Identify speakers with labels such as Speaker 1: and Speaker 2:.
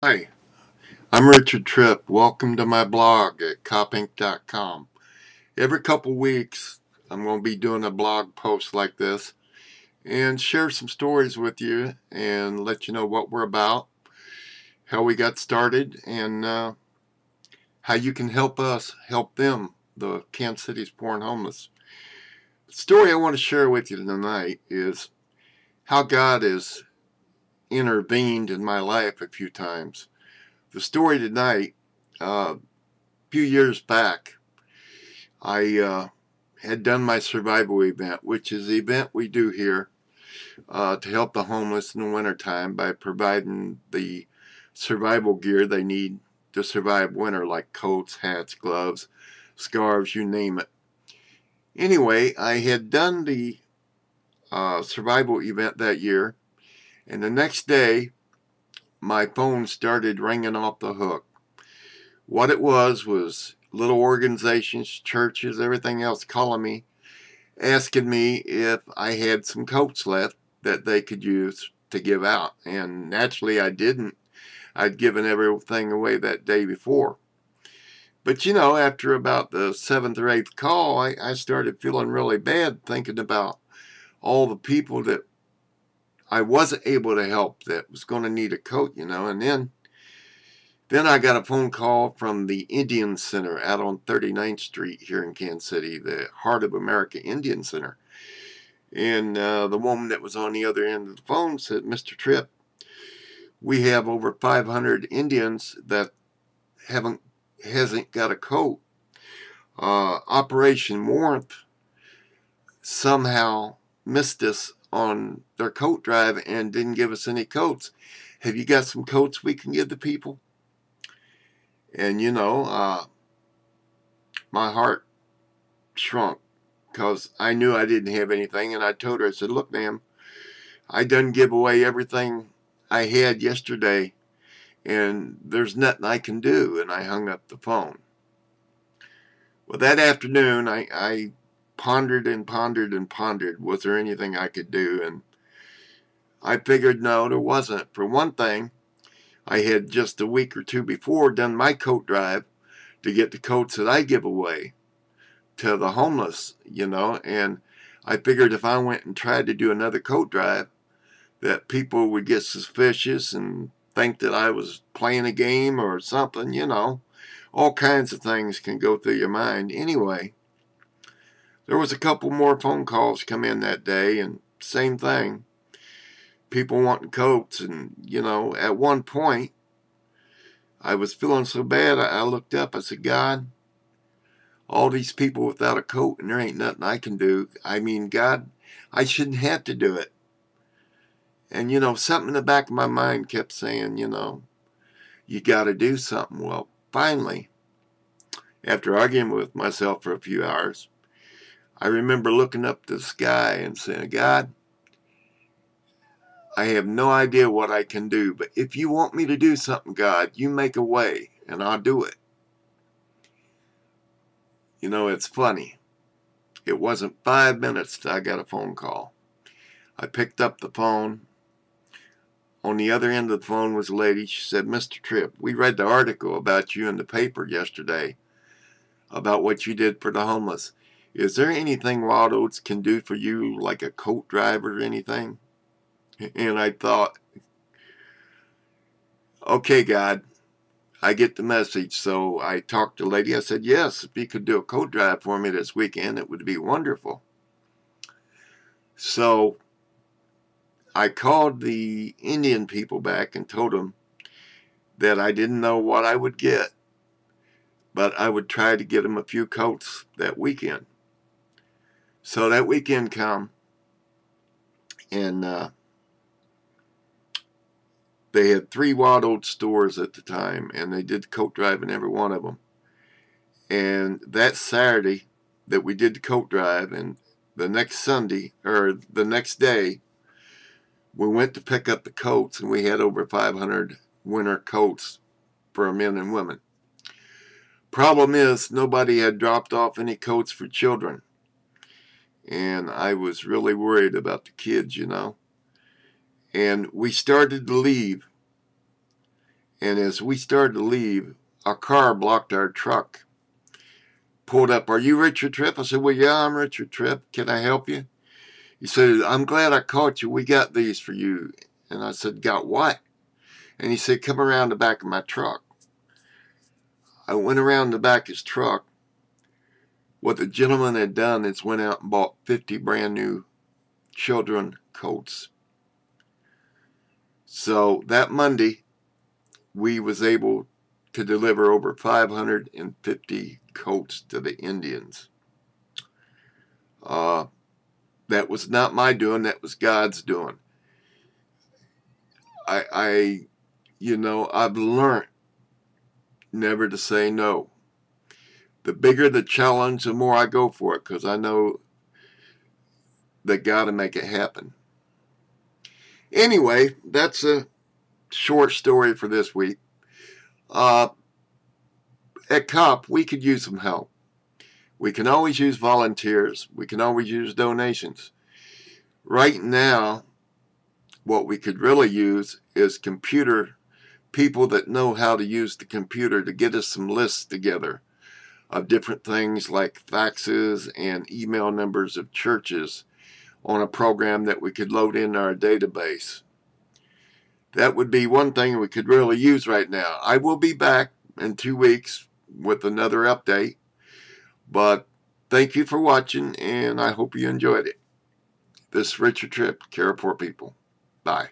Speaker 1: Hi, I'm Richard Tripp. Welcome to my blog at copinc.com. Every couple weeks, I'm going to be doing a blog post like this and share some stories with you and let you know what we're about, how we got started, and how you can help us help them, the Kansas City's poor and homeless. The story I want to share with you tonight is how God has intervened in my life a few times. The story tonight, a few years back, I had done my survival event, which is the event we do here to help the homeless in the wintertime by providing the survival gear they need to survive winter, like coats, hats, gloves, scarves, you name it. Anyway, I had done the survival event that year, and the next day, my phone started ringing off the hook. What it was little organizations, churches, everything else calling me, asking me if I had some coats left that they could use to give out. And naturally, I didn't. I'd given everything away that day before. But you know, after about the seventh or eighth call, I started feeling really bad, thinking about all the people that I wasn't able to help that was going to need a coat, you know. And then I got a phone call from the Indian Center out on 39th Street here in Kansas City, the Heart of America Indian Center. And the woman that was on the other end of the phone said, "Mr. Tripp, we have over 500 Indians that hasn't got a coat. Operation Warmth somehow missed us on their coat drive and didn't give us any coats. Have you got some coats we can give the people?" And you know, my heart shrunk because I knew I didn't have anything. And I told her, I said, "Look, ma'am, I done give away everything I had yesterday, and there's nothing I can do." And I hung up the phone. Well, that afternoon, I pondered and pondered and pondered, was there anything I could do? And I figured, no, there wasn't. For one thing, I had just a week or two before done my coat drive to get the coats that I give away to the homeless, you know, and I figured if I went and tried to do another coat drive, that people would get suspicious and think that I was playing a game or something, you know. All kinds of things can go through your mind. Anyway, there was a couple more phone calls come in that day, and same thing. People wanting coats, and, you know, at one point, I was feeling so bad, I looked up, I said, "God, all these people without a coat, and there ain't nothing I can do. I mean, God, I shouldn't have to do it." And, you know, something in the back of my mind kept saying, you know, you got to do something. Well, finally, after arguing with myself for a few hours, I remember looking up to the sky and saying, "God, I have no idea what I can do, but if you want me to do something, God, you make a way, and I'll do it." You know, it's funny. It wasn't 5 minutes till I got a phone call. I picked up the phone. On the other end of the phone was a lady. She said, "Mr. Tripp, we read the article about you in the paper yesterday about what you did for the homeless. Is there anything Wild Oats can do for you, like a coat drive or anything?" And I thought, okay, God, I get the message. So I talked to the lady. I said, "Yes, if you could do a coat drive for me this weekend, it would be wonderful." So I called the Indian people back and told them that I didn't know what I would get, but I would try to get them a few coats that weekend. So that weekend come, and they had 3 Wild Oats stores at the time, and they did the coat drive in every one of them. And that Saturday that we did the coat drive, and the next Sunday, or the next day, we went to pick up the coats, and we had over 500 winter coats for men and women. Problem is, nobody had dropped off any coats for children. And I was really worried about the kids, you know. And we started to leave. And as we started to leave, our car blocked our truck. Pulled up, "Are you Richard Tripp?" I said, "Well, yeah, I'm Richard Tripp. Can I help you?" He said, "I'm glad I caught you. We got these for you." And I said, "Got what?" And he said, "Come around the back of my truck." I went around the back of his truck. What the gentleman had done is went out and bought 50 brand new children coats. So that Monday, we was able to deliver over 550 coats to the Indians. That was not my doing. That was God's doing. I've learned never to say no. The bigger the challenge, the more I go for it, because I know that God will make it happen. Anyway, that's a short story for this week. At COP, we could use some help. We can always use volunteers. We can always use donations. Right now, what we could really use is people that know how to use the computer to get us some lists together of different things like faxes and email numbers of churches on a program that we could load in our database. That would be one thing we could really use right now. I will be back in 2 weeks with another update, but thank you for watching, and I hope you enjoyed it. This is Richard Tripp, Care of Poor People. Bye.